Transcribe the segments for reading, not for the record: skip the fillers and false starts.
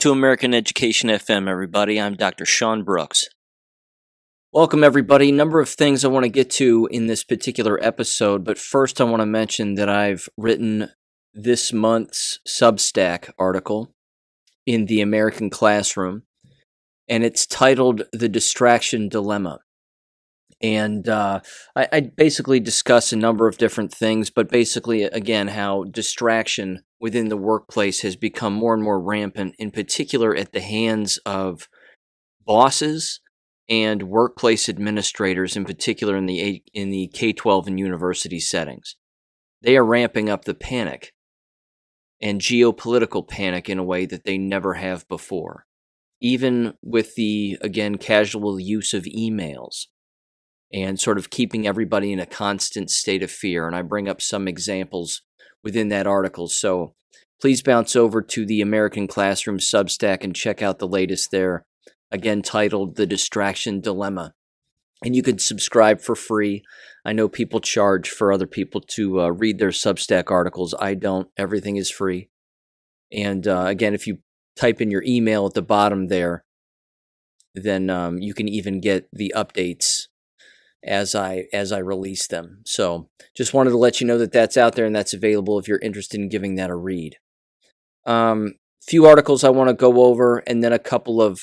to American Education FM, everybody. I'm Dr. Sean Brooks. Welcome, everybody. Number of things I want to get to in this particular episode, but first I want to mention that I've written this month's Substack article in the American Classroom, and it's titled The Distraction Dilemma. And I basically discuss a number of different things, but basically, again, how distraction within the workplace has become more and more rampant, in particular at the hands of bosses and workplace administrators, in particular in the K-12 and university settings. They are ramping up the panic and geopolitical panic in a way that they never have before, even with the, again, casual use of emails and sort of keeping everybody in a constant state of fear. And I bring up some examples within that article. So please bounce over to the American Classroom Substack and check out the latest there, again titled The Distraction Dilemma. And you can subscribe for free. I know people charge for other people to read their Substack articles. I don't. Everything is free. And again, if you type in your email at the bottom there, then you can even get the updates as I release them. So just wanted to let you know that that's out there and that's available if you're interested in giving that a read. Few articles I want to go over, and then a couple of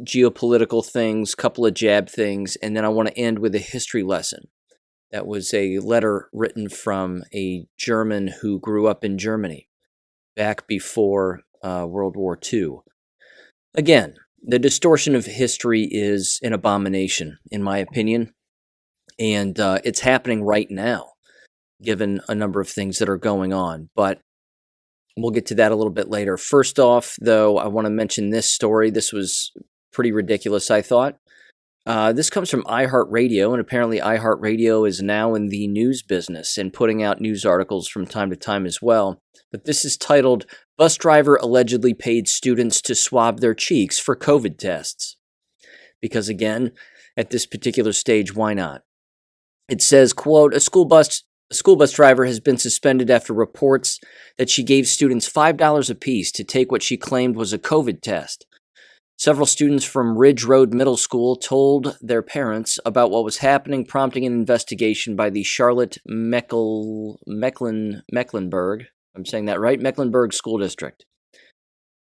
geopolitical things, couple of jab things, and then I want to end with a history lesson. That was a letter written from a German who grew up in Germany back before World War II. Again, the distortion of history is an abomination, in my opinion. And it's happening right now, given a number of things that are going on. But we'll get to that a little bit later. First off, though, I want to mention this story. This was pretty ridiculous, I thought. This comes from iHeartRadio, and apparently iHeartRadio is now in the news business and putting out news articles from time to time as well. But this is titled, Bus Driver Allegedly Paid Students to Swab Their Cheeks for COVID Tests. Because again, at this particular stage, why not? It says, quote, a school bus driver has been suspended after reports that she gave students $5 apiece to take what she claimed was a COVID test. Several students from Ridge Road Middle School told their parents about what was happening, prompting an investigation by the Charlotte Mecklenburg, I'm saying that right, Mecklenburg School District.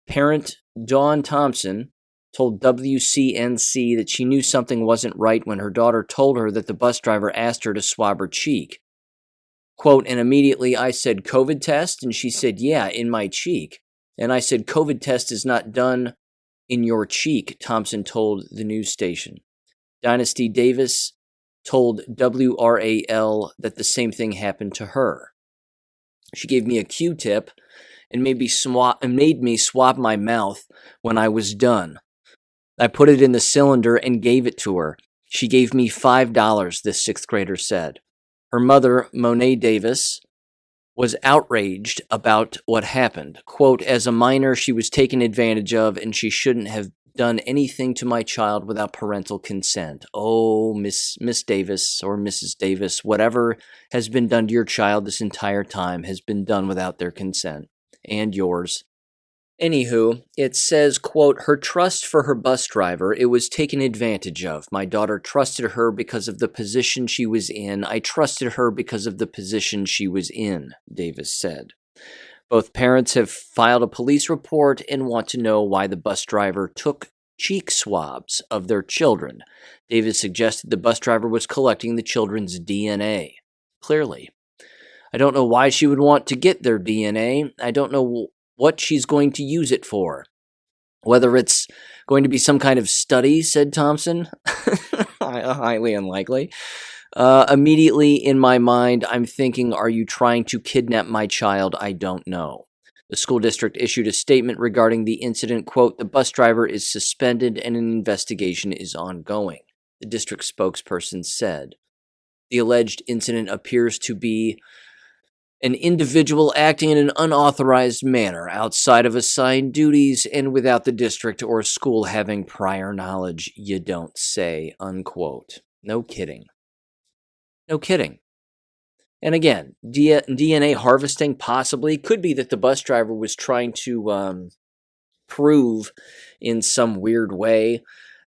Parent Dawn Thompson told WCNC that she knew something wasn't right when her daughter told her that the bus driver asked her to swab her cheek. Quote, and immediately I said, COVID test? And she said, yeah, in my cheek. And I said, COVID test is not done in your cheek, Thompson told the news station. Dynasty Davis told WRAL that the same thing happened to her. She gave me a Q-tip and made me swab my mouth when I was done. I put it in the cylinder and gave it to her. She gave me $5, this sixth grader said. Her mother, Monet Davis, was outraged about what happened. Quote, as a minor, she was taken advantage of, and she shouldn't have done anything to my child without parental consent. Oh, Miss Davis or Mrs. Davis, whatever has been done to your child this entire time has been done without their consent. And yours. Anywho, it says, quote, her trust for her bus driver, it was taken advantage of. My daughter trusted her because of the position she was in. I trusted her because of the position she was in, Davis said. Both parents have filed a police report and want to know why the bus driver took cheek swabs of their children. Davis suggested the bus driver was collecting the children's DNA. Clearly. I don't know why she would want to get their DNA. I don't know what she's going to use it for. Whether it's going to be some kind of study, said Thompson. Highly unlikely. Immediately in my mind, I'm thinking, are you trying to kidnap my child? I don't know. The school district issued a statement regarding the incident. Quote, the bus driver is suspended and an investigation is ongoing, the district spokesperson said. The alleged incident appears to be an individual acting in an unauthorized manner outside of assigned duties and without the district or school having prior knowledge, you don't say, unquote. No kidding. No kidding. And again, DNA harvesting possibly could be that the bus driver was trying to prove in some weird way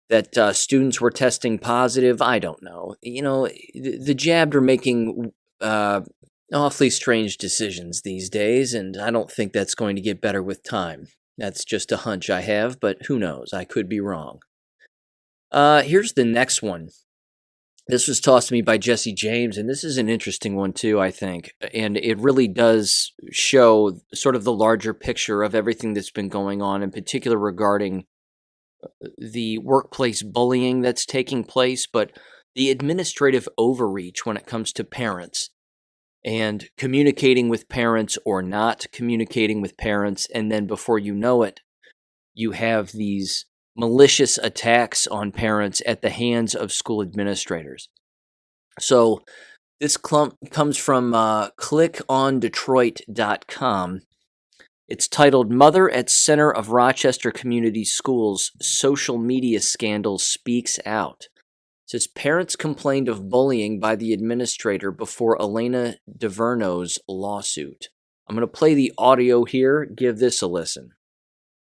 that students were testing positive. I don't know. The jabbed are making awfully strange decisions these days, and I don't think that's going to get better with time. That's just a hunch I have, but who knows? I could be wrong. Here's the next one. This was tossed to me by Jesse James, and this is an interesting one too, I think. And it really does show sort of the larger picture of everything that's been going on, in particular regarding the workplace bullying that's taking place, but the administrative overreach when it comes to parents and communicating with parents or not communicating with parents. And then before you know it, you have these malicious attacks on parents at the hands of school administrators. So this comes from clickondetroit.com. It's titled Mother at Center of Rochester Community Schools Social Media Scandal Speaks Out. It says parents complained of bullying by the administrator before Elena DeVerno's lawsuit. I'm going to play the audio here. Give this a listen.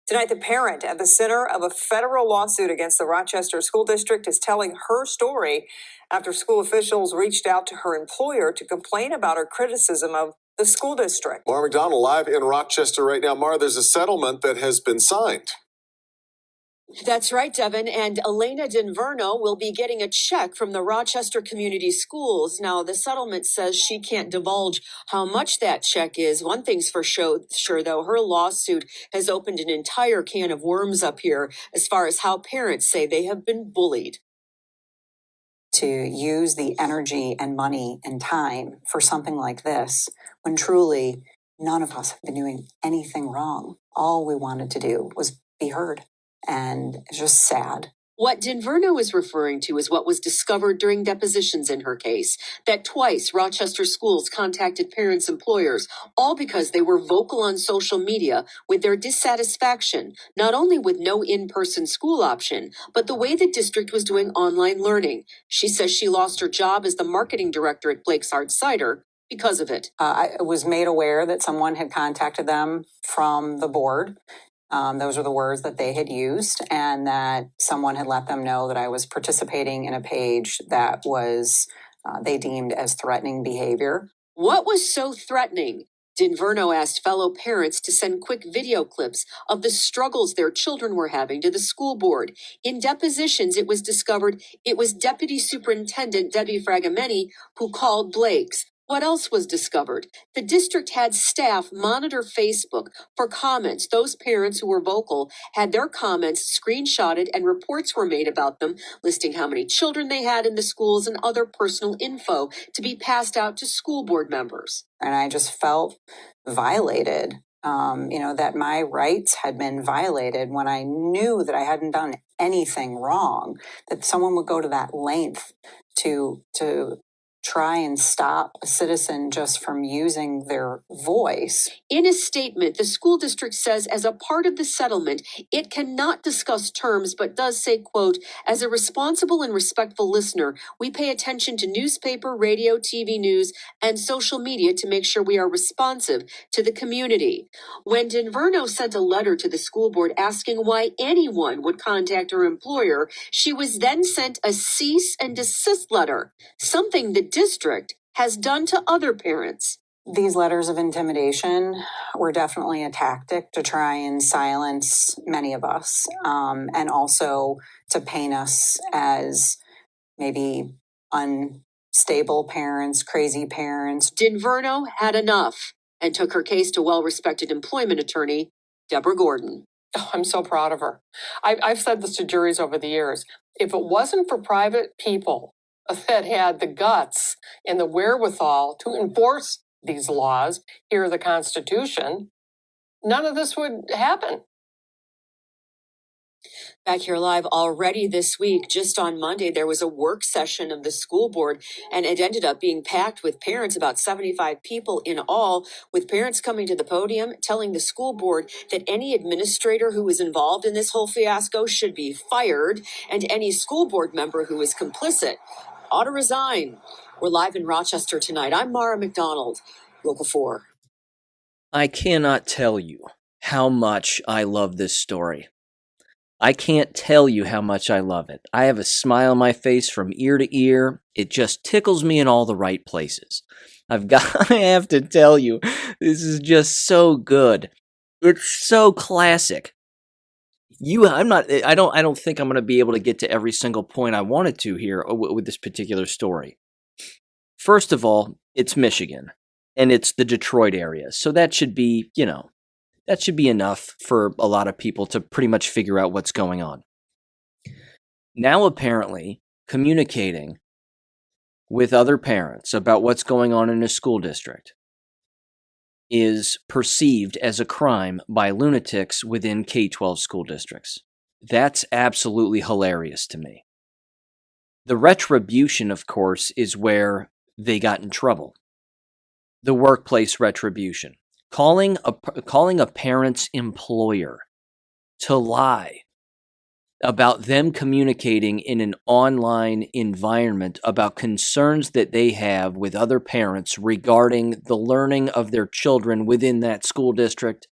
Tonight, the parent at the center of a federal lawsuit against the Rochester School District is telling her story after school officials reached out to her employer to complain about her criticism of the school district. Mara McDonald live in Rochester right now. Mara, there's a settlement that has been signed. That's right, Devin. And Elena DeVerno will be getting a check from the Rochester Community Schools. Now, the settlement says she can't divulge how much that check is. One thing's for sure, though, her lawsuit has opened an entire can of worms up here as far as how parents say they have been bullied. To use the energy and money and time for something like this, when truly none of us have been doing anything wrong. All we wanted to do was be heard. And it's just sad. What DeVerno is referring to is what was discovered during depositions in her case, that twice Rochester schools contacted parents' employers, all because they were vocal on social media with their dissatisfaction, not only with no in-person school option, but the way the district was doing online learning. She says she lost her job as the marketing director at Blake's Hard Cider because of it. I was made aware that someone had contacted them from the board. Those are the words that they had used, and that someone had let them know that I was participating in a page that was they deemed as threatening behavior. What was so threatening? DeVerno asked fellow parents to send quick video clips of the struggles their children were having to the school board. In depositions, it was discovered it was Deputy Superintendent Debbie Fragomeni who called Blake's. What else was discovered? The district had staff monitor Facebook for comments. Those parents who were vocal had their comments screenshotted and reports were made about them, listing how many children they had in the schools and other personal info to be passed out to school board members. And I just felt violated, that my rights had been violated when I knew that I hadn't done anything wrong, that someone would go to that length to try and stop a citizen just from using their voice. In a statement, the school district says as a part of the settlement, it cannot discuss terms, but does say, quote, as a responsible and respectful listener, we pay attention to newspaper, radio, TV news, and social media to make sure we are responsive to the community. When DeVerno sent a letter to the school board asking why anyone would contact her employer, she was then sent a cease and desist letter, something the district has done to other parents. These letters of intimidation were definitely a tactic to try and silence many of us, and also to paint us as maybe unstable parents, crazy parents. DeVerno had enough and took her case to well-respected employment attorney Deborah Gordon. Oh, I'm so proud of her. I've said this to juries over the years. If it wasn't for private people that had the guts and the wherewithal to enforce these laws, here the Constitution, none of this would happen. Back here live already this week, just on Monday, there was a work session of the school board, and it ended up being packed with parents, about 75 people in all, with parents coming to the podium telling the school board that any administrator who was involved in this whole fiasco should be fired, and any school board member who is complicit ought to resign. We're live in Rochester tonight. I'm Mara McDonald, Local 4. I cannot tell you how much I love this story. I can't tell you how much I love it. I have a smile on my face from ear to ear. It just tickles me in all the right places. I have to tell you, this is just so good. It's so classic. I don't think I'm going to be able to get to every single point I wanted to here with this particular story. First of all, it's Michigan, and it's the Detroit area. So that should be, that should be enough for a lot of people to pretty much figure out what's going on. Now, apparently, communicating with other parents about what's going on in a school district is perceived as a crime by lunatics within K-12 school districts. That's absolutely hilarious to me. The retribution, of course, is where they got in trouble. The workplace retribution. Calling a parent's employer to lie about them communicating in an online environment about concerns that they have with other parents regarding the learning of their children within that school district.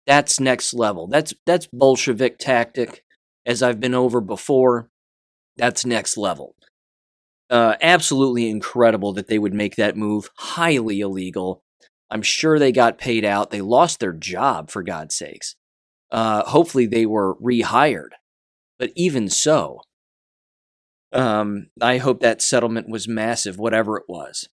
That's next level. That's Bolshevik tactic, as I've been over before. That's next level. Absolutely incredible that they would make that move. Highly illegal. I'm sure they got paid out. They lost their job, for God's sakes. Hopefully they were rehired. But even so, I hope that settlement was massive, whatever it was.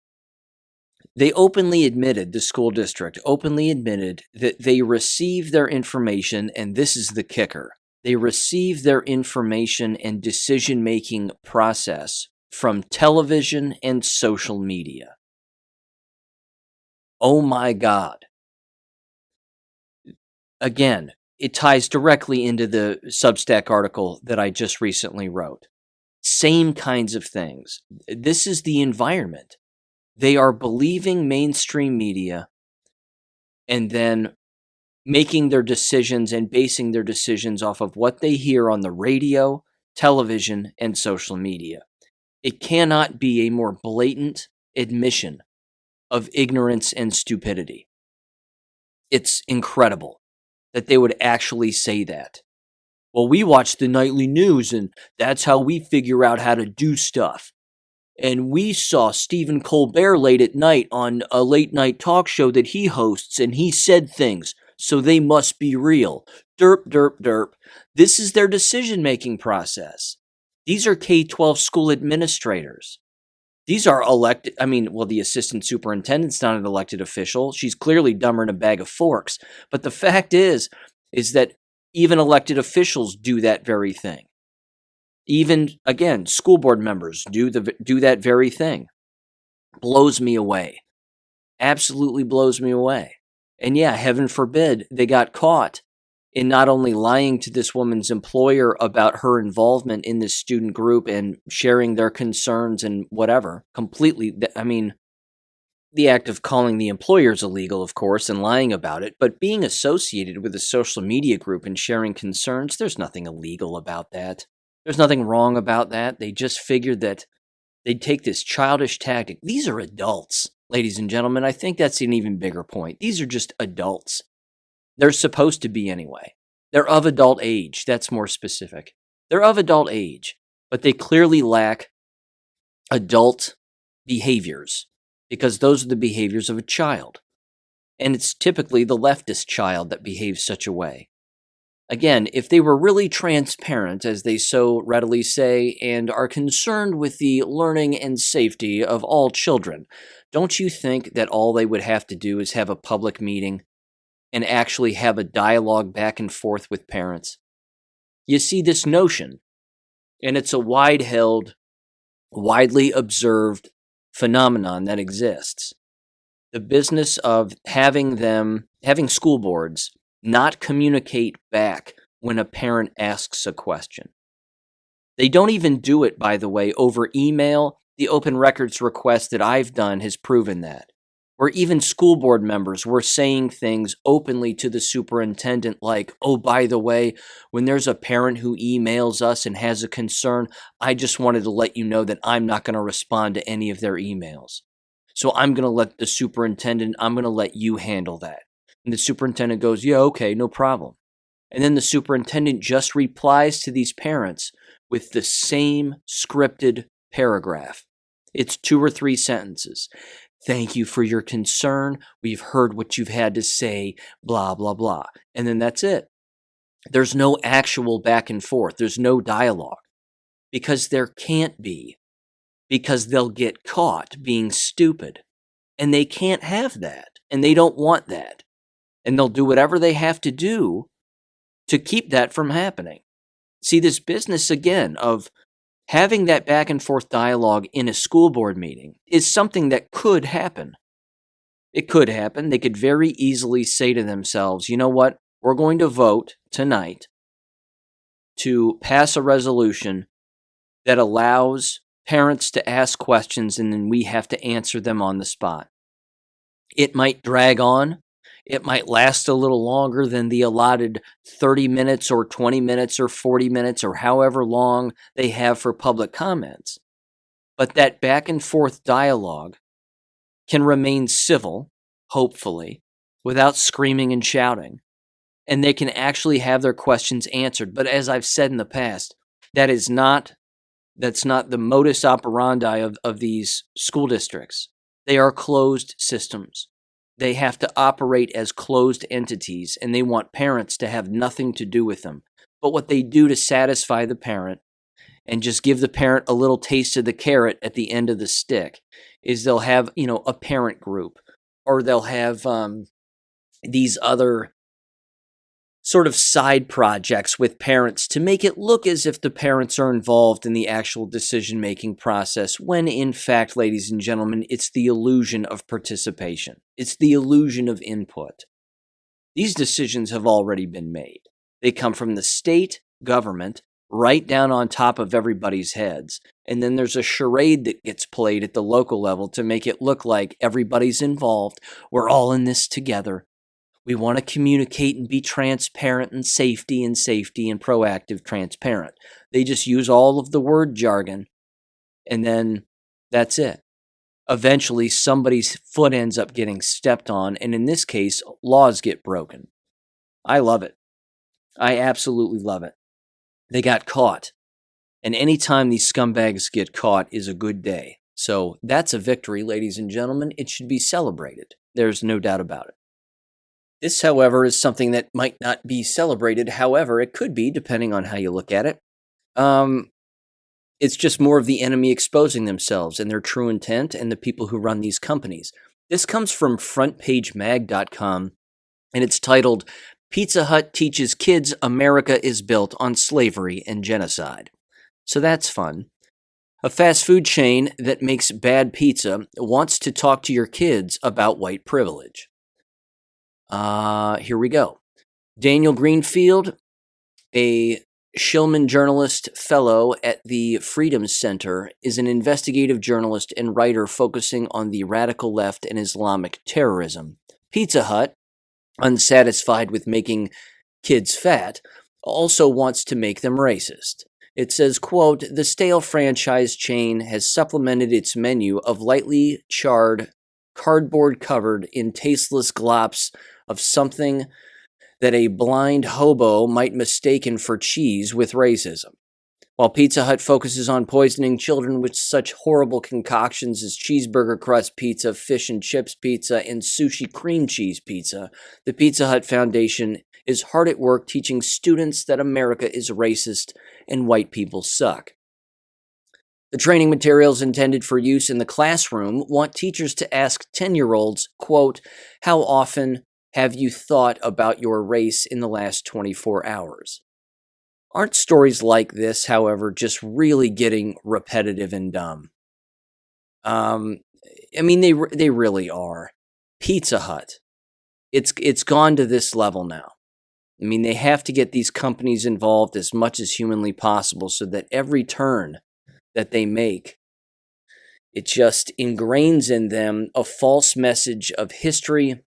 They openly admitted, the school district openly admitted that they received their information, and this is the kicker. They received their information and decision-making process from television and social media. Oh my God. Again, it ties directly into the Substack article that I just recently wrote. Same kinds of things. This is the environment. They are believing mainstream media and then making their decisions and basing their decisions off of what they hear on the radio, television, and social media. It cannot be a more blatant admission of ignorance and stupidity. It's incredible that they would actually say that. Well, we watch the nightly news, and that's how we figure out how to do stuff. And we saw Stephen Colbert late at night on a late night talk show that he hosts, and he said things, so they must be real. Derp, derp, derp. This is their decision-making process. These are K-12 school administrators. These are elected, the assistant superintendent's not an elected official. She's clearly dumber than a bag of forks. But the fact is that even elected officials do that very thing. Even, again, school board members do that very thing. Blows me away. Absolutely blows me away. And yeah, heaven forbid they got caught in not only lying to this woman's employer about her involvement in this student group and sharing their concerns and whatever, completely, the act of calling the employer is illegal, of course, and lying about it, but being associated with a social media group and sharing concerns, there's nothing illegal about that. There's nothing wrong about that. They just figured that they'd take this childish tactic. These are adults, ladies and gentlemen. I think that's an even bigger point. These are just adults. They're supposed to be anyway. They're of adult age. That's more specific. They're of adult age, but they clearly lack adult behaviors because those are the behaviors of a child. And it's typically the leftist child that behaves such a way. Again, if they were really transparent, as they so readily say, and are concerned with the learning and safety of all children, don't you think that all they would have to do is have a public meeting and actually have a dialogue back and forth with parents? You see this notion, and it's a wide-held, widely observed phenomenon that exists. The business of having school boards not communicate back when a parent asks a question. They don't even do it, by the way, over email. The open records request that I've done has proven that. Or even school board members were saying things openly to the superintendent like, oh, by the way, when there's a parent who emails us and has a concern, I just wanted to let you know that I'm not going to respond to any of their emails. So I'm going to let the superintendent, I'm going to let you handle that. And the superintendent goes, yeah, okay, no problem. And then the superintendent just replies to these parents with the same scripted paragraph. It's 2 or 3 sentences. Thank you for your concern. We've heard what you've had to say, blah, blah, blah. And then that's it. There's no actual back and forth. There's no dialogue. Because there can't be. Because they'll get caught being stupid. And they can't have that. And they don't want that. And they'll do whatever they have to do to keep that from happening. See, this business, again, of having that back and forth dialogue in a school board meeting is something that could happen. It could happen. They could very easily say to themselves, you know what? We're going to vote tonight to pass a resolution that allows parents to ask questions and then we have to answer them on the spot. It might drag on. It might last a little longer than the allotted 30 minutes or 20 minutes or 40 minutes or however long they have for public comments. But that back and forth dialogue can remain civil, hopefully, without screaming and shouting. And they can actually have their questions answered. But as I've said in the past, that's not the modus operandi of these school districts. They are closed systems. They have to operate as closed entities, and they want parents to have nothing to do with them. But what they do to satisfy the parent and just give the parent a little taste of the carrot at the end of the stick is they'll have, a parent group, or they'll have these other sort of side projects with parents to make it look as if the parents are involved in the actual decision-making process, when in fact, ladies and gentlemen, it's the illusion of participation. It's the illusion of input. These decisions have already been made. They come from the state government right down on top of everybody's heads, and then there's a charade that gets played at the local level to make it look like everybody's involved. We're all in this together. We want to communicate and be transparent and safety and proactive transparent. They just use all of the word jargon, and then that's it. Eventually, somebody's foot ends up getting stepped on, and in this case, laws get broken. I love it. I absolutely love it. They got caught. And anytime these scumbags get caught is a good day. So that's a victory, ladies and gentlemen. It should be celebrated. There's no doubt about it. This, however, is something that might not be celebrated. However, it could be, depending on how you look at it. It's just more of the enemy exposing themselves and their true intent and the people who run these companies. This comes from frontpagemag.com, and it's titled, Pizza Hut Teaches Kids America is Built on Slavery and Genocide. So that's fun. A fast food chain that makes bad pizza wants to talk to your kids about white privilege. Here we go. Daniel Greenfield, a Shillman Journalist Fellow at the Freedom Center, is an investigative journalist and writer focusing on the radical left and Islamic terrorism. Pizza Hut, unsatisfied with making kids fat, also wants to make them racist. It says, quote, the stale franchise chain has supplemented its menu of lightly charred, cardboard covered in tasteless glops of something that a blind hobo might mistaken for cheese with racism. While Pizza Hut focuses on poisoning children with such horrible concoctions as cheeseburger crust pizza, fish and chips pizza, and sushi cream cheese pizza, the Pizza Hut Foundation is hard at work teaching students that America is racist and white people suck. The training materials intended for use in the classroom want teachers to ask 10-year-olds, quote, how often have you thought about your race in the last 24 hours? Aren't stories like this, however, just really getting repetitive and dumb? They really are. Pizza Hut. It's gone to this level now. I mean, they have to get these companies involved as much as humanly possible so that every turn that they make, it just ingrains in them a false message of history,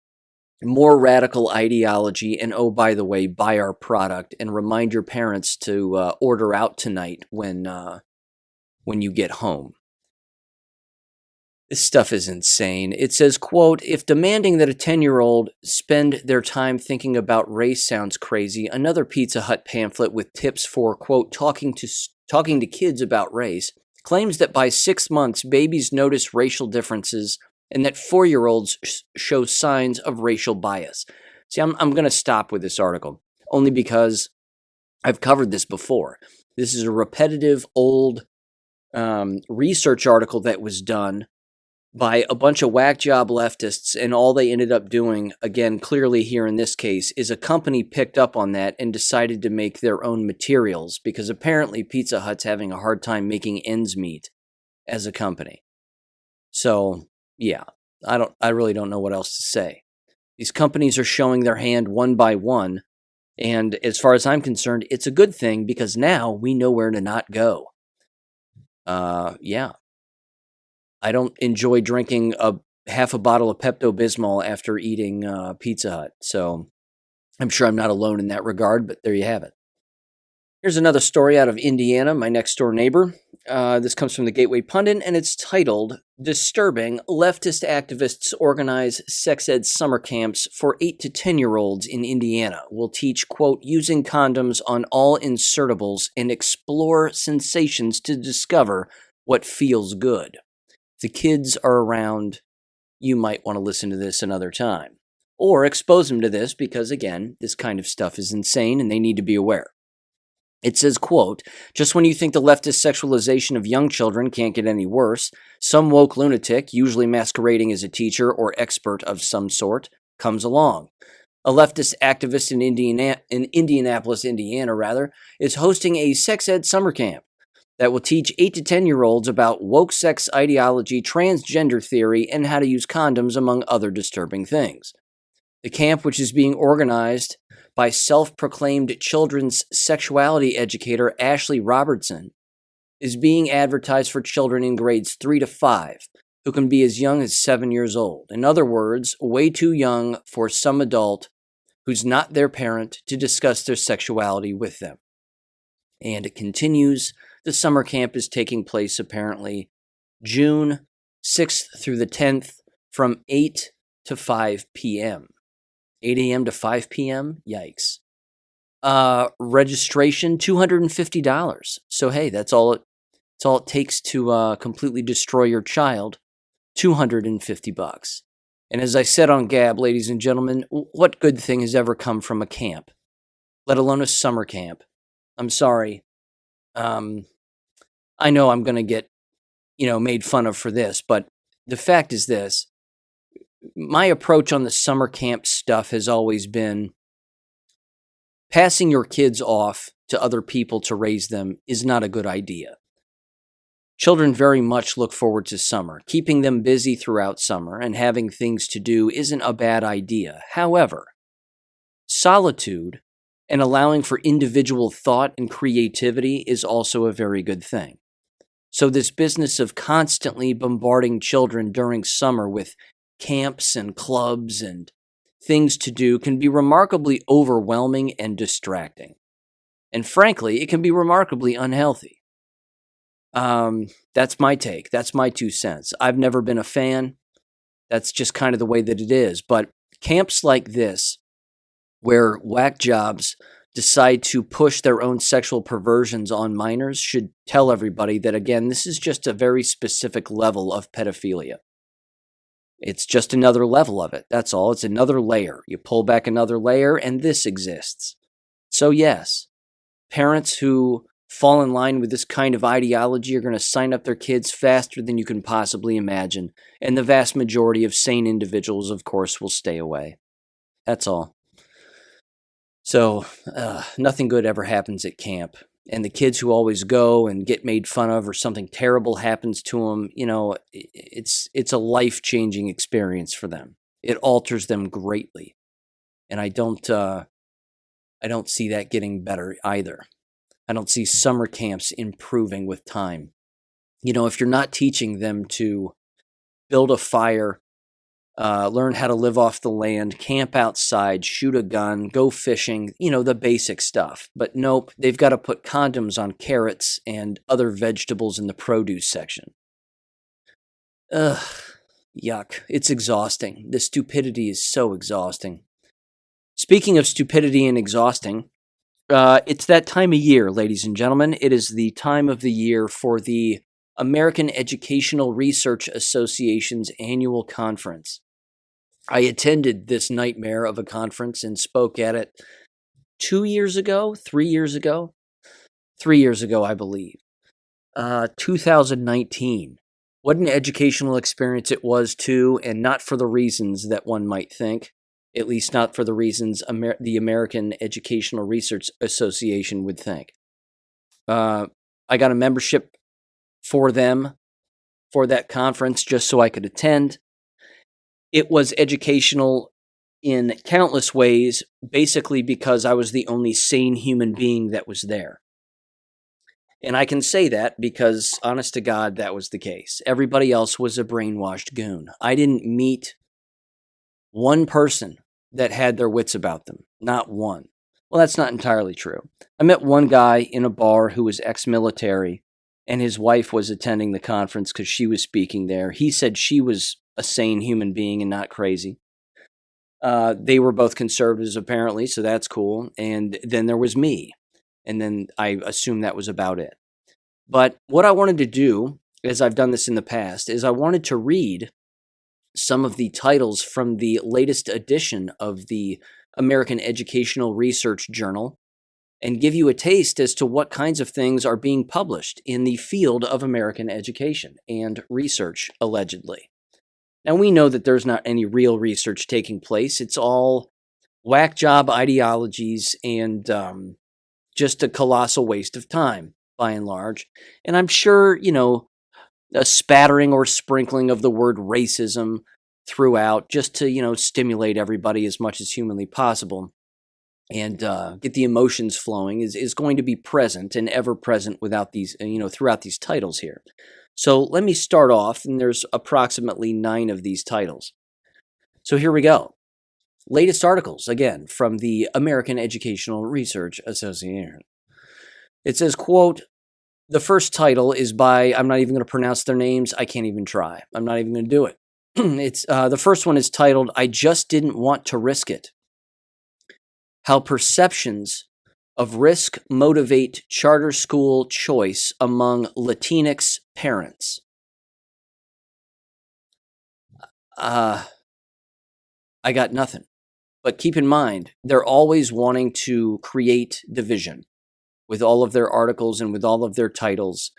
more radical ideology, and oh, by the way, buy our product and remind your parents to order out tonight when you get home. This stuff is insane. It says, quote, if demanding that a 10-year-old spend their time thinking about race sounds crazy, another Pizza Hut pamphlet with tips for, quote, talking to kids about race claims that by 6 months, babies notice racial differences and that 4-year-olds show signs of racial bias. See, I'm going to stop with this article, only because I've covered this before. This is a repetitive old research article that was done by a bunch of whack job leftists, and all they ended up doing, again, clearly here in this case, is a company picked up on that and decided to make their own materials, because apparently Pizza Hut's having a hard time making ends meet as a company. So, yeah, I really don't know what else to say. These companies are showing their hand one by one, and as far as I'm concerned, it's a good thing, because now we know where to not go. Yeah. I don't enjoy drinking half a bottle of Pepto-Bismol after eating Pizza Hut, so I'm sure I'm not alone in that regard, but there you have it. Here's another story out of Indiana, my next door neighbor. This comes from the Gateway Pundit, and it's titled, Disturbing Leftist Activists Organize Sex Ed Summer Camps for 8 to 10-year-olds in Indiana. Will teach, quote, using condoms on all insertables and explore sensations to discover what feels good. If the kids are around, you might want to listen to this another time. Or expose them to this because, again, this kind of stuff is insane and they need to be aware. It says, quote, just when you think the leftist sexualization of young children can't get any worse, some woke lunatic, usually masquerading as a teacher or expert of some sort, comes along. A leftist activist in Indianapolis, Indiana, is hosting a sex ed summer camp that will teach 8 to 10-year-olds about woke sex ideology, transgender theory, and how to use condoms, among other disturbing things. The camp, which is being organized by self-proclaimed children's sexuality educator Ashley Robertson, is being advertised for children in grades 3 to 5, who can be as young as 7 years old. In other words, way too young for some adult who's not their parent to discuss their sexuality with them. And it continues. The summer camp is taking place apparently June 6th through the 10th from 8 to 5 p.m. 8 a.m. to 5 p.m.? Yikes. Registration, $250. So, hey, that's all it takes to completely destroy your child, $250. And as I said on Gab, ladies and gentlemen, what good thing has ever come from a camp, let alone a summer camp? I'm sorry. I know I'm going to get, made fun of for this, but the fact is this. My approach on the summer camp stuff has always been passing your kids off to other people to raise them is not a good idea. Children very much look forward to summer. Keeping them busy throughout summer and having things to do isn't a bad idea. However, solitude and allowing for individual thought and creativity is also a very good thing. So this business of constantly bombarding children during summer with camps and clubs and things to do can be remarkably overwhelming and distracting. And frankly, it can be remarkably unhealthy. That's my take. That's my 2 cents. I've never been a fan. That's just kind of the way that it is. But camps like this, where whack jobs decide to push their own sexual perversions on minors, should tell everybody that, again, this is just a very specific level of pedophilia. It's just another level of it. That's all. It's another layer. You pull back another layer, and this exists. So yes, parents who fall in line with this kind of ideology are going to sign up their kids faster than you can possibly imagine, and the vast majority of sane individuals, of course, will stay away. That's all. So, nothing good ever happens at camp. And the kids who always go and get made fun of or something terrible happens to them, it's a life-changing experience for them. It alters them greatly. And I don't see that getting better either. I don't see summer camps improving with time. If you're not teaching them to build a fire, learn how to live off the land, camp outside, shoot a gun, go fishing, the basic stuff. But nope, they've got to put condoms on carrots and other vegetables in the produce section. Ugh, yuck. It's exhausting. The stupidity is so exhausting. Speaking of stupidity and exhausting, it's that time of year, ladies and gentlemen. It is the time of the year for the American Educational Research Association's annual conference. I attended this nightmare of a conference and spoke at it 2 years ago, 3 years ago, 3 years ago, I believe. 2019. What an educational experience it was, too, and not for the reasons that one might think, at least not for the reasons the American Educational Research Association would think. I got a membership for them for that conference just so I could attend. It was educational in countless ways, basically because I was the only sane human being that was there. And I can say that because, honest to God, that was the case. Everybody else was a brainwashed goon. I didn't meet one person that had their wits about them. Not one. Well, that's not entirely true. I met one guy in a bar who was ex-military, and his wife was attending the conference because she was speaking there. He said she was a sane human being and not crazy. They were both conservatives, apparently, so that's cool. And then there was me. And then I assume that was about it. But what I wanted to do, as I've done this in the past, is I wanted to read some of the titles from the latest edition of the American Educational Research Journal and give you a taste as to what kinds of things are being published in the field of American education and research, allegedly. Now, we know that there's not any real research taking place. It's all whack job ideologies and just a colossal waste of time, by and large. And I'm sure, a spattering or sprinkling of the word racism throughout just to, stimulate everybody as much as humanly possible and get the emotions flowing is going to be present and ever present without these, throughout these titles here. So let me start off, and there's approximately 9 of these titles. So here we go. Latest articles, again, from the American Educational Research Association. It says, quote, the first title is by, I'm not even going to pronounce their names. I can't even try. I'm not even going to do it. It's the first one is titled, I Just Didn't Want to Risk It. How Perceptions of Risk Motivate Charter School Choice Among Latinx Parents. I got nothing. But keep in mind, they're always wanting to create division with all of their articles and with all of their titles.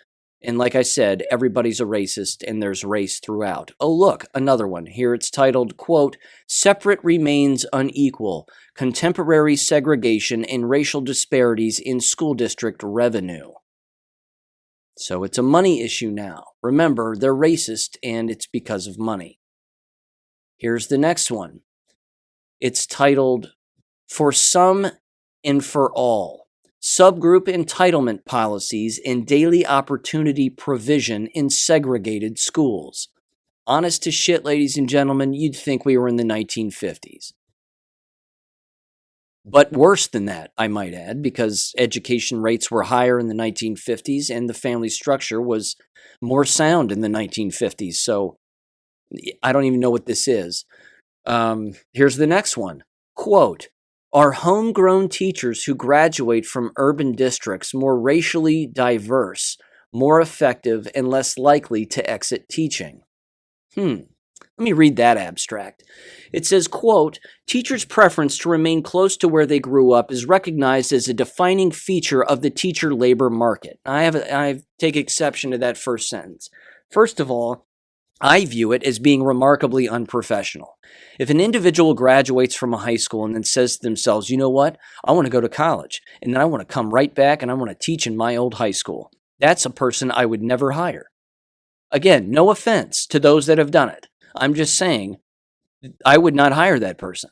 And like I said, everybody's a racist and there's race throughout. Oh, look, another one. Here it's titled, quote, Separate Remains Unequal, Contemporary Segregation and Racial Disparities in School District Revenue. So it's a money issue now. Remember, they're racist and it's because of money. Here's the next one. It's titled, For Some and for All, Subgroup Entitlement Policies and Daily Opportunity Provision in Segregated Schools. Honest to shit, ladies and gentlemen, you'd think we were in the 1950s. But worse than that, I might add, because education rates were higher in the 1950s and the family structure was more sound in the 1950s. So I don't even know what this is. Here's the next one. Quote, Are homegrown teachers who graduate from urban districts more racially diverse, more effective, and less likely to exit teaching? Let me read that abstract. It says, quote, Teachers' preference to remain close to where they grew up is recognized as a defining feature of the teacher labor market. I take exception to that first sentence. First of all, I view it as being remarkably unprofessional. If an individual graduates from a high school and then says to themselves, you know what, I want to go to college, and then I want to come right back and I want to teach in my old high school, that's a person I would never hire. Again, no offense to those that have done it. I'm just saying I would not hire that person.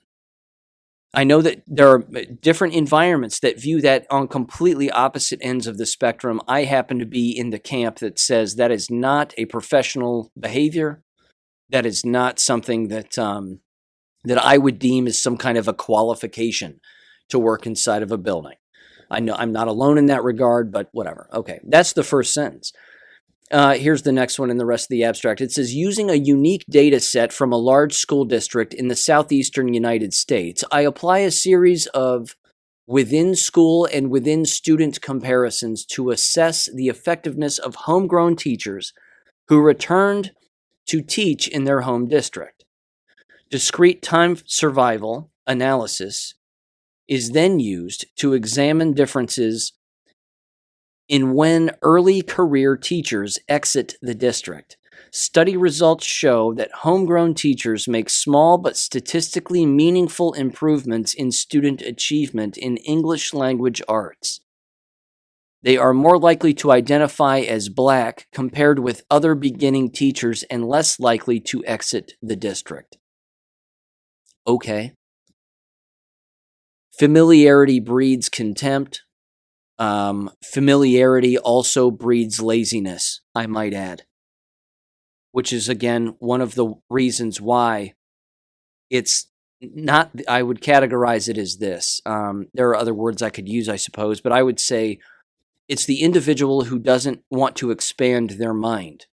I know that there are different environments that view that on completely opposite ends of the spectrum. I happen to be in the camp that says that is not a professional behavior. That is not something that I would deem as some kind of a qualification to work inside of a building. I know I'm not alone in that regard, but whatever. Okay, that's the first sentence. Here's the next one in the rest of the abstract. It says, using a unique data set from a large school district in the southeastern United States, I apply a series of within school and within student comparisons to assess the effectiveness of homegrown teachers who returned to teach in their home district. Discrete time survival analysis is then used to examine differences in when early career teachers exit the district. Study results show that homegrown teachers make small but statistically meaningful improvements in student achievement in English language arts. They are more likely to identify as Black compared with other beginning teachers and less likely to exit the district. Okay. Familiarity breeds contempt. Familiarity also breeds laziness, I might add, which is, again, one of the reasons why it's not, I would categorize it as this. There are other words I could use, I suppose, but I would say it's the individual who doesn't want to expand their mind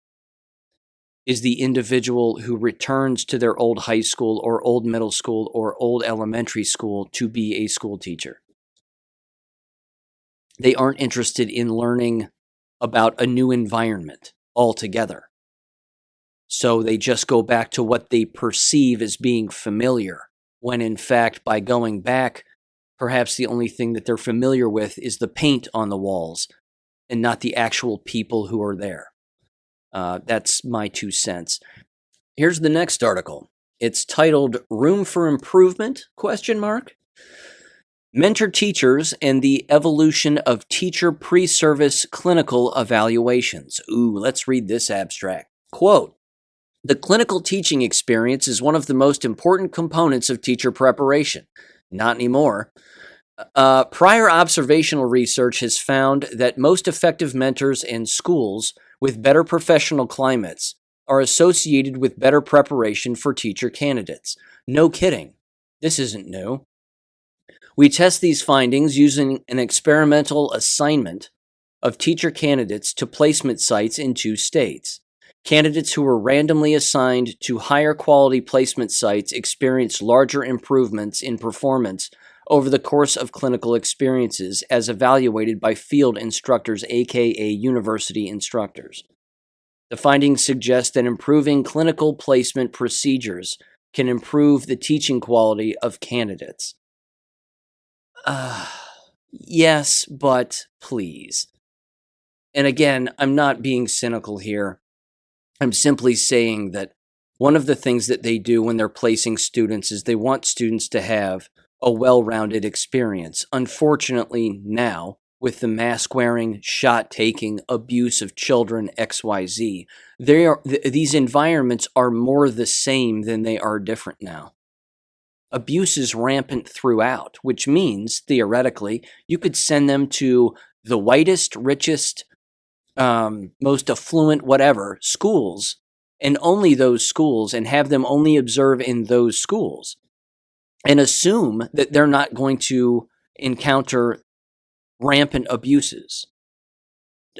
is the individual who returns to their old high school or old middle school or old elementary school to be a school teacher. They aren't interested in learning about a new environment altogether. So they just go back to what they perceive as being familiar, when in fact, by going back, perhaps the only thing that they're familiar with is the paint on the walls and not the actual people who are there. That's my 2 cents. Here's the next article. It's titled "Room for Improvement?" ? Mentor Teachers and the Evolution of Teacher Pre-Service Clinical Evaluations. Ooh, let's read this abstract. Quote, "The clinical teaching experience is one of the most important components of teacher preparation." Not anymore. Prior observational research has found that most effective mentors and schools with better professional climates are associated with better preparation for teacher candidates. No kidding. This isn't new. We test these findings using an experimental assignment of teacher candidates to placement sites in 2 states. Candidates who were randomly assigned to higher quality placement sites experienced larger improvements in performance over the course of clinical experiences as evaluated by field instructors, aka university instructors. The findings suggest that improving clinical placement procedures can improve the teaching quality of candidates. Yes, but please. And again, I'm not being cynical here. I'm simply saying that one of the things that they do when they're placing students is they want students to have a well-rounded experience. Unfortunately, now, with the mask wearing, shot taking, abuse of children, XYZ, these environments are more the same than they are different now. Abuse is rampant throughout, which means, theoretically, you could send them to the whitest, richest, most affluent, whatever, schools, and only those schools, and have them only observe in those schools, and assume that they're not going to encounter rampant abuses.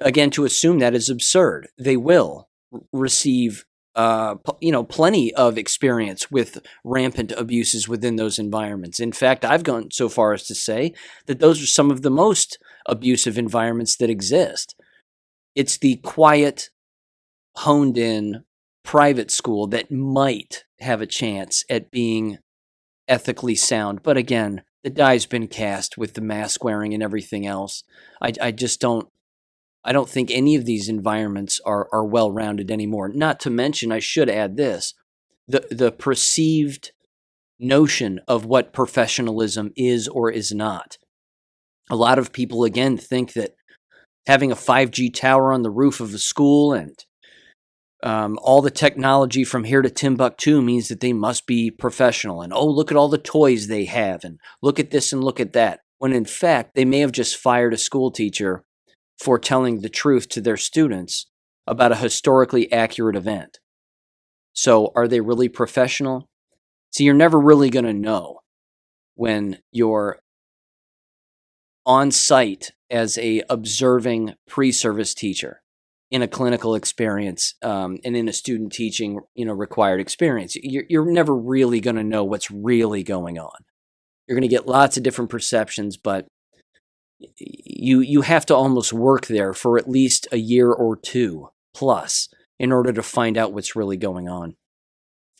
Again, to assume that is absurd. They will receive plenty of experience with rampant abuses within those environments. In fact, I've gone so far as to say that those are some of the most abusive environments that exist. It's the quiet, honed-in private school that might have a chance at being ethically sound. But again, the die's been cast with the mask wearing and everything else. I don't think any of these environments are well-rounded anymore. Not to mention, I should add this, the perceived notion of what professionalism is or is not. A lot of people, again, think that having a 5G tower on the roof of a school and all the technology from here to Timbuktu means that they must be professional. And, oh, look at all the toys they have, and look at this and look at that. When in fact, they may have just fired a school teacher for telling the truth to their students about a historically accurate event. So are they really professional? See, you're never really going to know when you're on site as a observing pre-service teacher. in a clinical experience and in a student teaching, required experience. You're never really going to know what's really going on. You're going to get lots of different perceptions, but you have to almost work there for at least a year or two plus in order to find out what's really going on.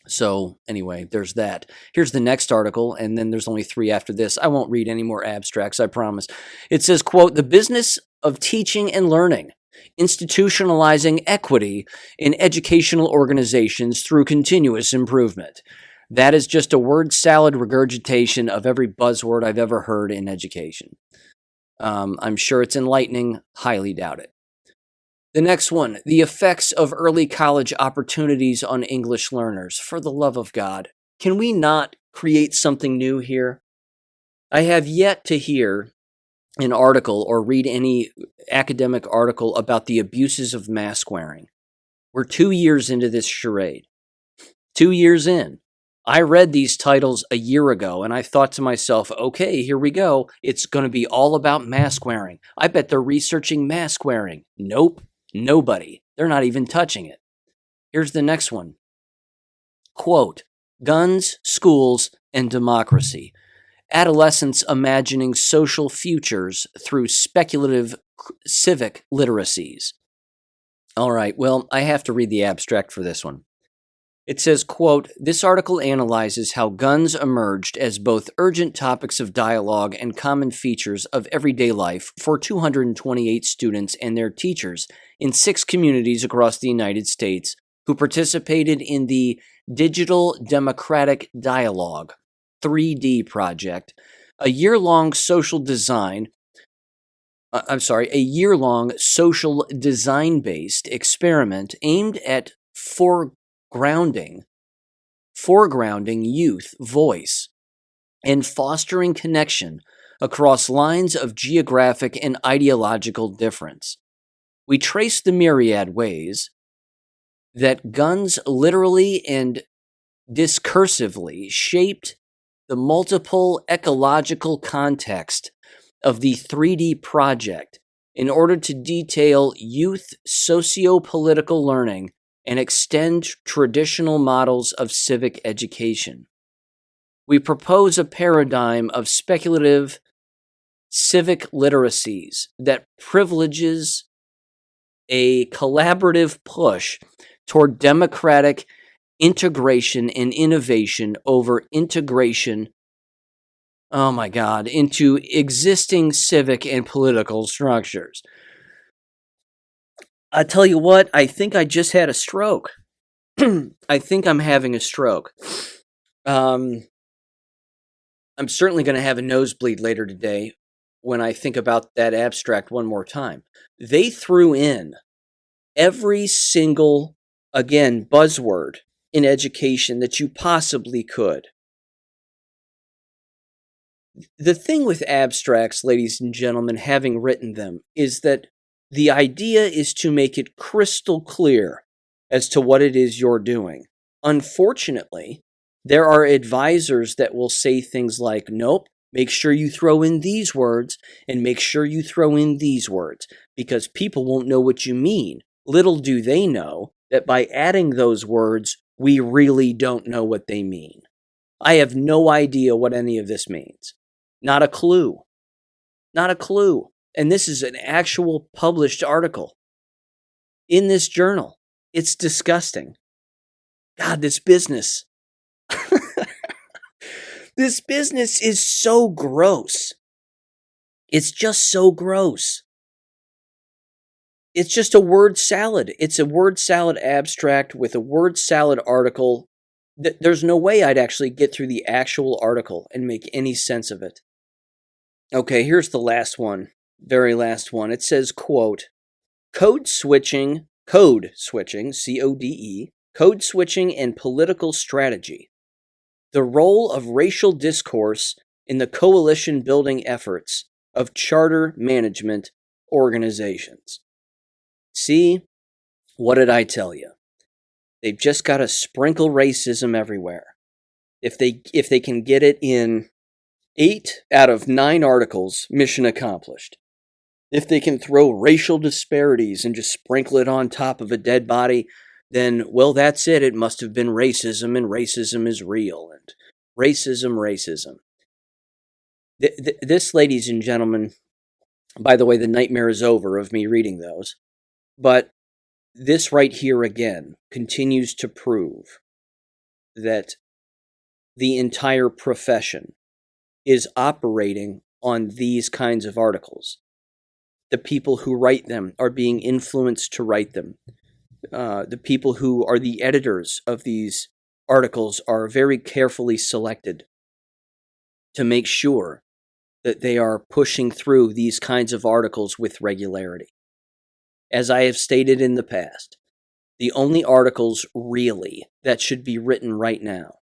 So anyway, there's that. Here's the next article, and then there's only 3 after this. I won't read any more abstracts, I promise. It says, quote, "The business of teaching and learning, institutionalizing equity in educational organizations through continuous improvement." That is just a word salad regurgitation of every buzzword I've ever heard in education. I'm sure it's enlightening, highly doubt it. The next one, the effects of early college opportunities on English learners. For the love of God, can we not create something new here? I have yet to hear an article or read any academic article about the abuses of mask wearing. We're 2 years into this charade. 2 years in. I read these titles a year ago, and I thought to myself, okay, here we go. It's going to be all about mask wearing. I bet they're researching mask wearing. Nope, nobody. They're not even touching it. Here's the next one. Quote, "Guns, schools, and democracy. Adolescents imagining social futures through speculative civic literacies." All right, well, I have to read the abstract for this one. It says, quote, "This article analyzes how guns emerged as both urgent topics of dialogue and common features of everyday life for 228 students and their teachers in 6 communities across the United States who participated in the Digital Democratic Dialogue, 3D project, a year-long social design-based experiment aimed at foregrounding youth voice and fostering connection across lines of geographic and ideological difference. We trace the myriad ways that guns literally and discursively shaped the multiple ecological context of the 3D project in order to detail youth socio-political learning and extend traditional models of civic education. We propose a paradigm of speculative civic literacies that privileges a collaborative push toward democratic integration and innovation over integration, into existing civic and political structures. I tell you what, I think I just had a stroke. I think I'm having a stroke. I'm certainly going to have a nosebleed later today when I think about that abstract one more time. They threw in every single, again, buzzword in education that you possibly could. The thing with abstracts, ladies and gentlemen, having written them, is that the idea is to make it crystal clear as to what it is you're doing. Unfortunately, there are advisors that will say things like, nope, make sure you throw in these words and make sure you throw in these words because people won't know what you mean. Little do they know that by adding those words, we really don't know what they mean. I have no idea what any of this means. Not a clue. Not a clue. And this is an actual published article in this journal. It's disgusting. God, this business. This business is so gross. It's just so gross. It's just a word salad. It's a word salad abstract with a word salad article. There's no way I'd actually get through the actual article and make any sense of it. Okay, here's the last one. Very last one. It says, quote, code switching, C-O-D-E, code switching and political strategy. The role of racial discourse in the coalition building efforts of charter management organizations. See, what did I tell you? They've just got to sprinkle racism everywhere. If they can get it in 8 out of 9 articles, mission accomplished. If they can throw racial disparities and just sprinkle it on top of a dead body, then, well, that's it. It must have been racism, and racism is real. And racism. This, ladies and gentlemen, by the way, the nightmare is over of me reading those. But this right here again continues to prove that the entire profession is operating on these kinds of articles. The people who write them are being influenced to write them. The people who are the editors of these articles are very carefully selected to make sure that they are pushing through these kinds of articles with regularity. As I have stated in the past, the only articles really that should be written right now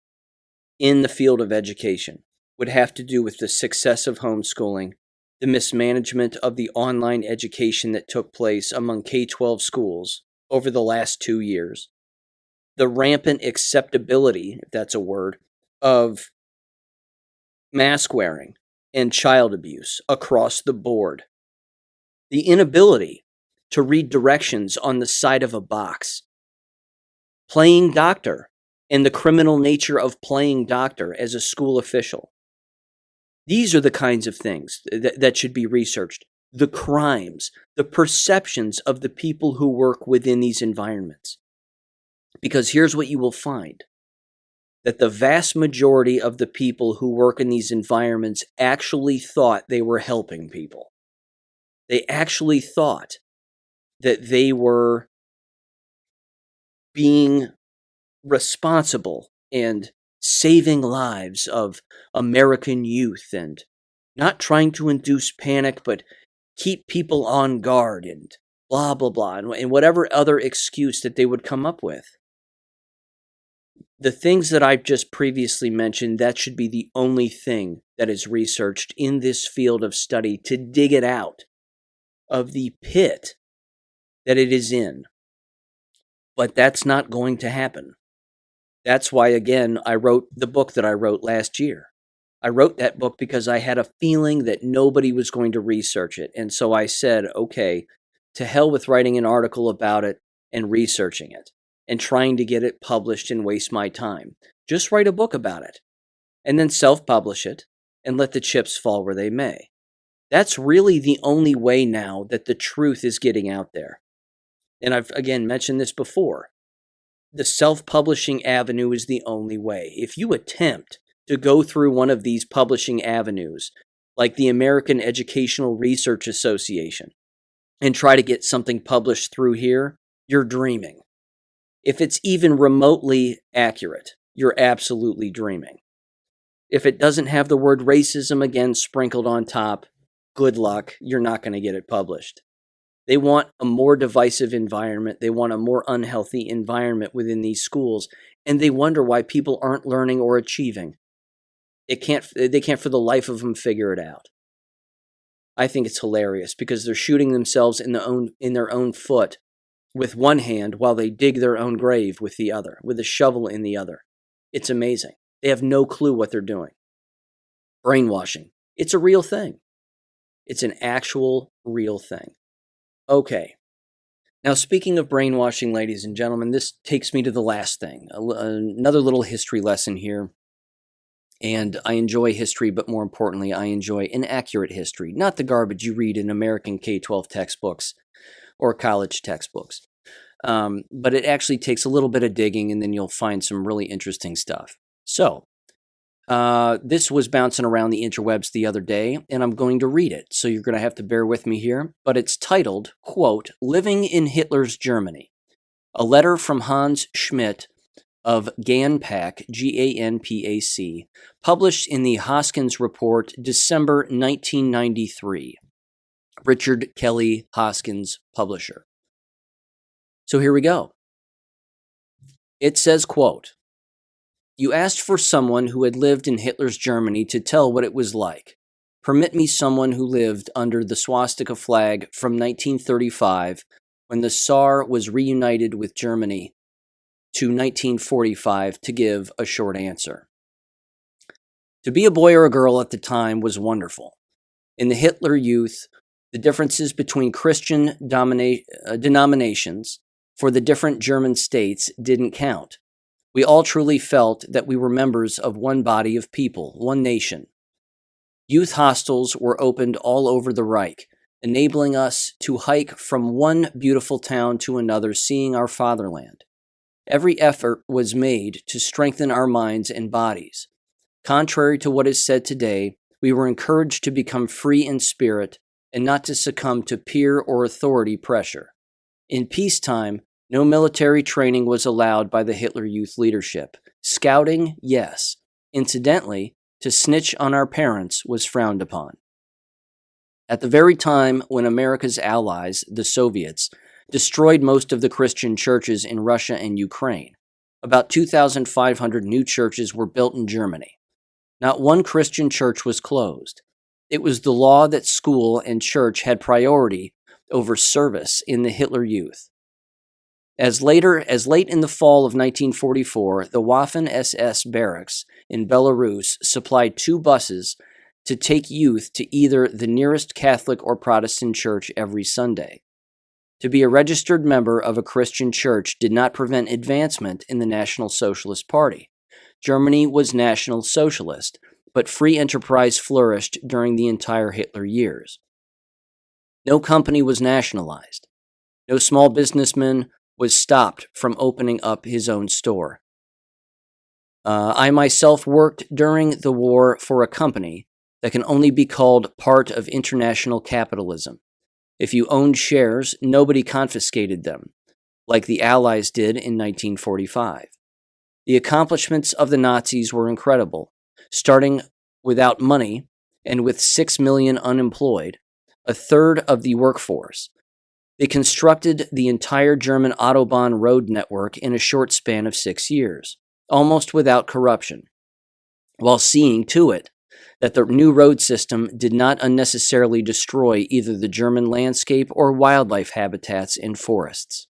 in the field of education would have to do with the success of homeschooling, the mismanagement of the online education that took place among K-12 schools over the last 2 years, the rampant acceptability, if that's a word, of mask wearing and child abuse across the board, the inability to read directions on the side of a box, playing doctor, and the criminal nature of playing doctor as a school official. These are the kinds of things that should be researched. The crimes, the perceptions of the people who work within these environments. Because here's what you will find. That the vast majority of the people who work in these environments actually thought they were helping people. They actually thought that they were being responsible and saving lives of American youth and not trying to induce panic, but keep people on guard and blah, blah, blah, and whatever other excuse that they would come up with. The things that I've just previously mentioned, that should be the only thing that is researched in this field of study to dig it out of the pit that it is in. But that's not going to happen. That's why, again, I wrote the book that I wrote last year. I wrote that book because I had a feeling that nobody was going to research it. And so I said, okay, to hell with writing an article about it and researching it and trying to get it published and waste my time. Just write a book about it and then self-publish it and let the chips fall where they may. That's really the only way now that the truth is getting out there. And I've, again, mentioned this before. The self-publishing avenue is the only way. If you attempt to go through one of these publishing avenues, like the American Educational Research Association, and try to get something published through here, you're dreaming. If it's even remotely accurate, you're absolutely dreaming. If it doesn't have the word racism again sprinkled on top, good luck, you're not going to get it published. They want a more divisive environment. They want a more unhealthy environment within these schools, and they wonder why people aren't learning or achieving. They can't for the life of them figure it out. I think it's hilarious because they're shooting themselves in their own foot with one hand while they dig their own grave with the other, with a shovel in the other. It's amazing. They have no clue what they're doing. Brainwashing. It's a real thing. It's an actual real thing. Okay. Now, speaking of brainwashing, ladies and gentlemen, this takes me to the last thing. Another little history lesson here. And I enjoy history, but more importantly, I enjoy an accurate history, not the garbage you read in American K-12 textbooks or college textbooks. But it actually takes a little bit of digging, and then you'll find some really interesting stuff. So, this was bouncing around the interwebs the other day, and I'm going to read it, so you're going to have to bear with me here. But it's titled, quote, "Living in Hitler's Germany, a letter from Hans Schmidt of Ganpack, Ganpac, published in the Hoskins Report, December 1993. Richard Kelly Hoskins, publisher." So here we go. It says, quote, "You asked for someone who had lived in Hitler's Germany to tell what it was like. Permit me someone who lived under the swastika flag from 1935 when the Tsar was reunited with Germany to 1945 to give a short answer. To be a boy or a girl at the time was wonderful. In the Hitler Youth, The differences between Christian denominations for the different German states didn't count. We all truly felt that we were members of one body of people, one nation. Youth hostels were opened all over the Reich, enabling us to hike from one beautiful town to another, seeing our fatherland. Every effort was made to strengthen our minds and bodies. Contrary to what is said today, we were encouraged to become free in spirit and not to succumb to peer or authority pressure. In peacetime, no military training was allowed by the Hitler Youth leadership. Scouting, yes. Incidentally, to snitch on our parents was frowned upon. At the very time when America's allies, the Soviets, destroyed most of the Christian churches in Russia and Ukraine, about 2,500 new churches were built in Germany. Not one Christian church was closed. It was the law that school and church had priority over service in the Hitler Youth. As late in the fall of 1944, the Waffen-SS barracks in Belarus supplied 2 buses to take youth to either the nearest Catholic or Protestant church every Sunday. To be a registered member of a Christian church did not prevent advancement in the National Socialist Party. Germany was National Socialist, but free enterprise flourished during the entire Hitler years. No company was nationalized. No small businessman was stopped from opening up his own store. I myself worked during the war for a company that can only be called part of international capitalism. If you owned shares, nobody confiscated them, like the Allies did in 1945. The accomplishments of the Nazis were incredible, starting without money and with 6 million unemployed, a third of the workforce. They constructed the entire German Autobahn road network in a short span of 6 years, almost without corruption, while seeing to it that the new road system did not unnecessarily destroy either the German landscape or wildlife habitats and forests.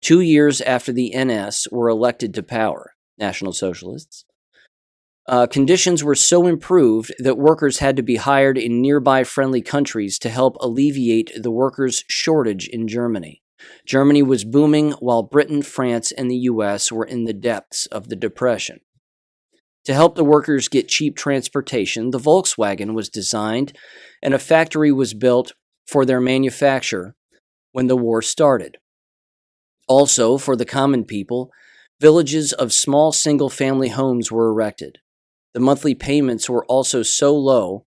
2 years after the NS were elected to power, National Socialists, conditions were so improved that workers had to be hired in nearby friendly countries to help alleviate the workers' shortage in Germany. Germany was booming while Britain, France, and the US were in the depths of the Depression. To help the workers get cheap transportation, the Volkswagen was designed and a factory was built for their manufacture when the war started. Also, for the common people, villages of small single-family homes were erected. The monthly payments were also so low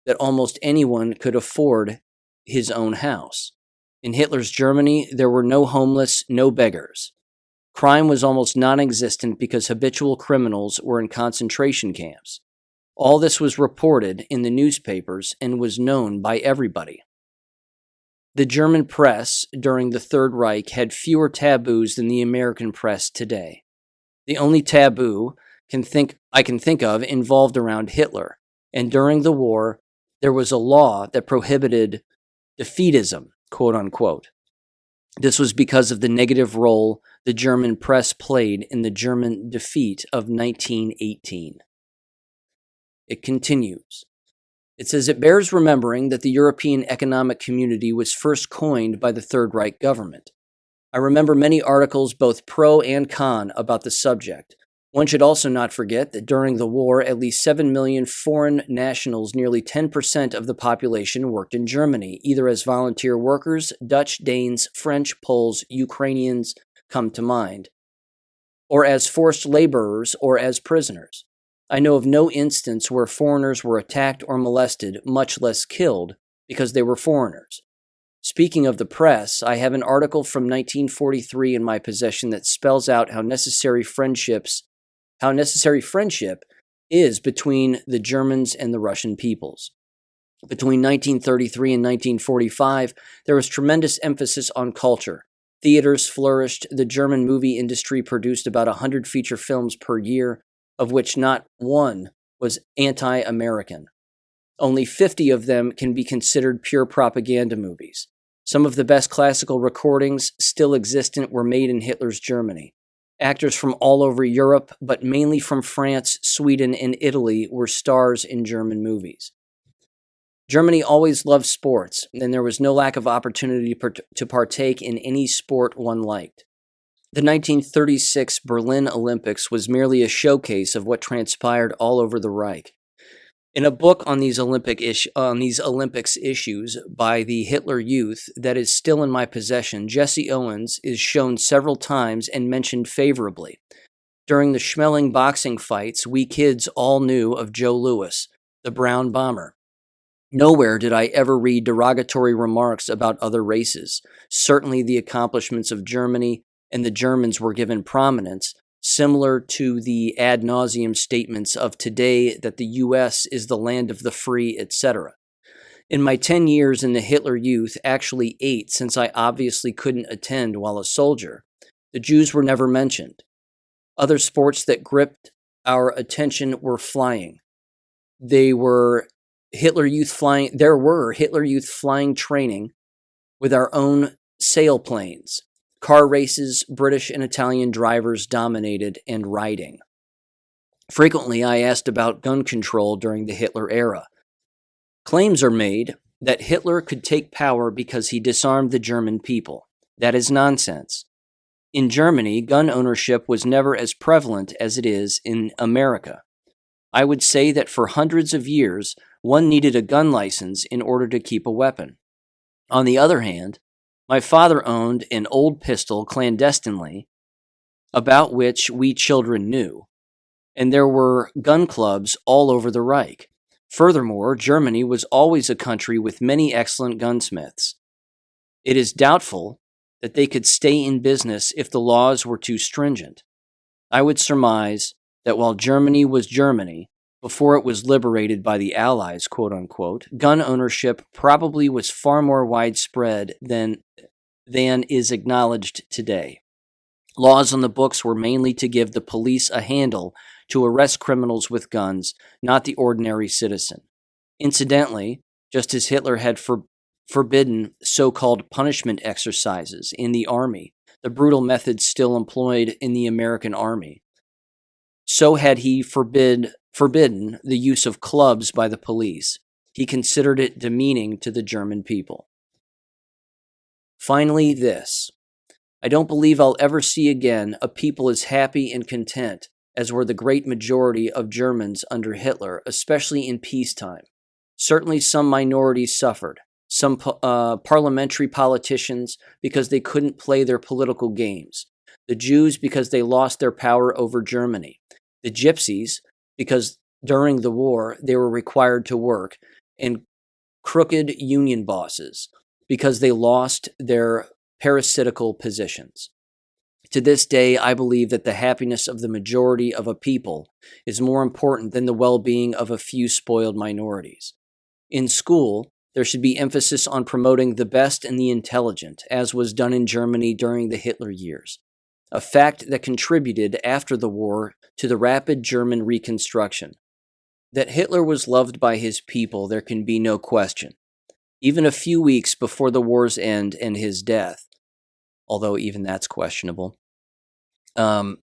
that almost anyone could afford his own house. In Hitler's Germany, there were no homeless, no beggars. Crime was almost non-existent because habitual criminals were in concentration camps. All this was reported in the newspapers and was known by everybody. The German press during the Third Reich had fewer taboos than the American press today. The only taboo I can think of involved around Hitler, and during the war, there was a law that prohibited defeatism, quote unquote. This was because of the negative role the German press played in the German defeat of 1918. It continues. It says, it bears remembering that the European Economic Community was first coined by the Third Reich government. I remember many articles, both pro and con, about the subject. One should also not forget that during the war, at least 7 million foreign nationals, nearly 10% of the population, worked in Germany, either as volunteer workers, Dutch, Danes, French, Poles, Ukrainians come to mind, or as forced laborers or as prisoners. I know of no instance where foreigners were attacked or molested, much less killed, because they were foreigners. Speaking of the press, I have an article from 1943 in my possession that spells out how necessary friendship is between the Germans and the Russian peoples. Between 1933 and 1945, there was tremendous emphasis on culture. Theaters flourished. The German movie industry produced about 100 feature films per year, of which not one was anti-American. Only 50 of them can be considered pure propaganda movies. Some of the best classical recordings still existent were made in Hitler's Germany. Actors from all over Europe, but mainly from France, Sweden, and Italy, were stars in German movies. Germany always loved sports, and there was no lack of opportunity to partake in any sport one liked. The 1936 Berlin Olympics was merely a showcase of what transpired all over the Reich. In a book on these Olympics issues by the Hitler Youth that is still in my possession, Jesse Owens is shown several times and mentioned favorably. During the Schmeling boxing fights, we kids all knew of Joe Louis, the Brown Bomber. Nowhere did I ever read derogatory remarks about other races. Certainly the accomplishments of Germany and the Germans were given prominence, similar to the ad nauseum statements of today that the U.S. is the land of the free, etc. In my 10 years in the Hitler Youth, actually 8 since I obviously couldn't attend while a soldier, the Jews were never mentioned. Other sports that gripped our attention were flying. There were Hitler Youth flying training with our own sailplanes. Car races, British and Italian drivers dominated, and riding. Frequently, I asked about gun control during the Hitler era. Claims are made that Hitler could take power because he disarmed the German people. That is nonsense. In Germany, gun ownership was never as prevalent as it is in America. I would say that for hundreds of years, one needed a gun license in order to keep a weapon. On the other hand, my father owned an old pistol clandestinely, about which we children knew, and there were gun clubs all over the Reich. Furthermore, Germany was always a country with many excellent gunsmiths. It is doubtful that they could stay in business if the laws were too stringent. I would surmise that while Germany was Germany, before it was liberated by the Allies, quote unquote, gun ownership probably was far more widespread than is acknowledged today. Laws on the books were mainly to give the police a handle to arrest criminals with guns, not the ordinary citizen. Incidentally, just as Hitler had forbidden so-called punishment exercises in the army, the brutal methods still employed in the American army, so had he forbidden the use of clubs by the police. He considered it demeaning to the German people. Finally, this. I don't believe I'll ever see again a people as happy and content as were the great majority of Germans under Hitler, especially in peacetime. Certainly some minorities suffered. Some parliamentary politicians because they couldn't play their political games. The Jews because they lost their power over Germany. The Gypsies because during the war they were required to work. And crooked union bosses because they lost their parasitical positions. To this day, I believe that the happiness of the majority of a people is more important than the well-being of a few spoiled minorities. In school, there should be emphasis on promoting the best and the intelligent, as was done in Germany during the Hitler years, a fact that contributed after the war to the rapid German reconstruction. That Hitler was loved by his people, there can be no question. Even a few weeks before the war's end and his death, although even that's questionable,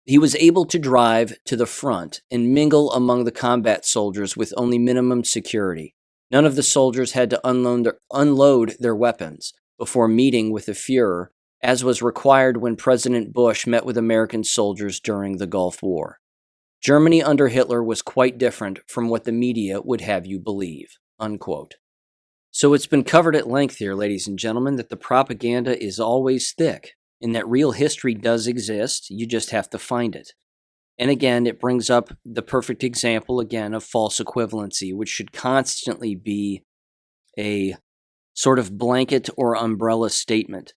he was able to drive to the front and mingle among the combat soldiers with only minimum security. None of the soldiers had to unload their weapons before meeting with the Fuhrer, as was required when President Bush met with American soldiers during the Gulf War. Germany under Hitler was quite different from what the media would have you believe, unquote. So it's been covered at length here, ladies and gentlemen, that the propaganda is always thick, and that real history does exist, you just have to find it. And again, it brings up the perfect example, again, of false equivalency, which should constantly be a sort of blanket or umbrella statement.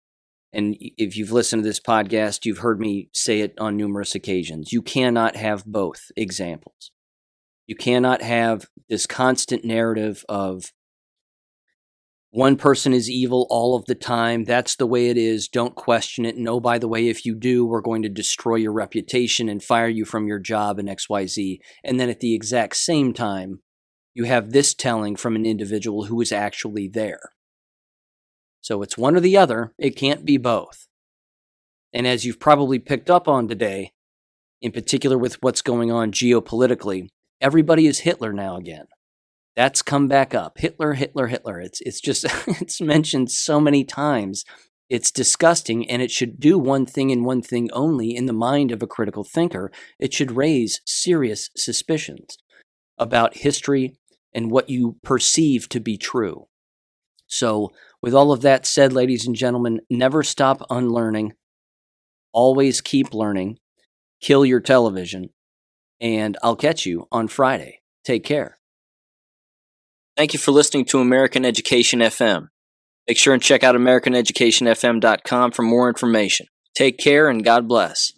And if you've listened to this podcast, you've heard me say it on numerous occasions. You cannot have both examples. You cannot have this constant narrative of one person is evil all of the time. That's the way it is. Don't question it. No, by the way, if you do, we're going to destroy your reputation and fire you from your job and XYZ. And then at the exact same time, you have this telling from an individual who was actually there. So it's one or the other. It can't be both. And as you've probably picked up on today, in particular with what's going on geopolitically, everybody is Hitler now again. That's come back up. Hitler, Hitler, Hitler. It's just, it's mentioned so many times. It's disgusting, and it should do one thing and one thing only in the mind of a critical thinker. It should raise serious suspicions about history and what you perceive to be true. So, with all of that said, ladies and gentlemen, never stop unlearning. Always keep learning. Kill your television. And I'll catch you on Friday. Take care. Thank you for listening to American Education FM. Make sure and check out AmericanEducationFM.com for more information. Take care and God bless.